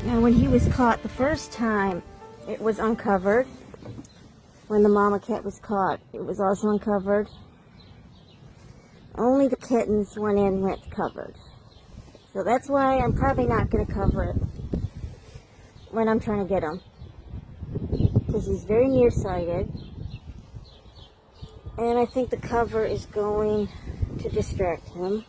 Now, when he was caught the first time, it was uncovered. When the mama cat was caught, it was also uncovered. Only the kittens went covered. So that's why I'm probably not going to cover it when I'm trying to get him. Because he's very nearsighted. And I think the cover is going to distract him.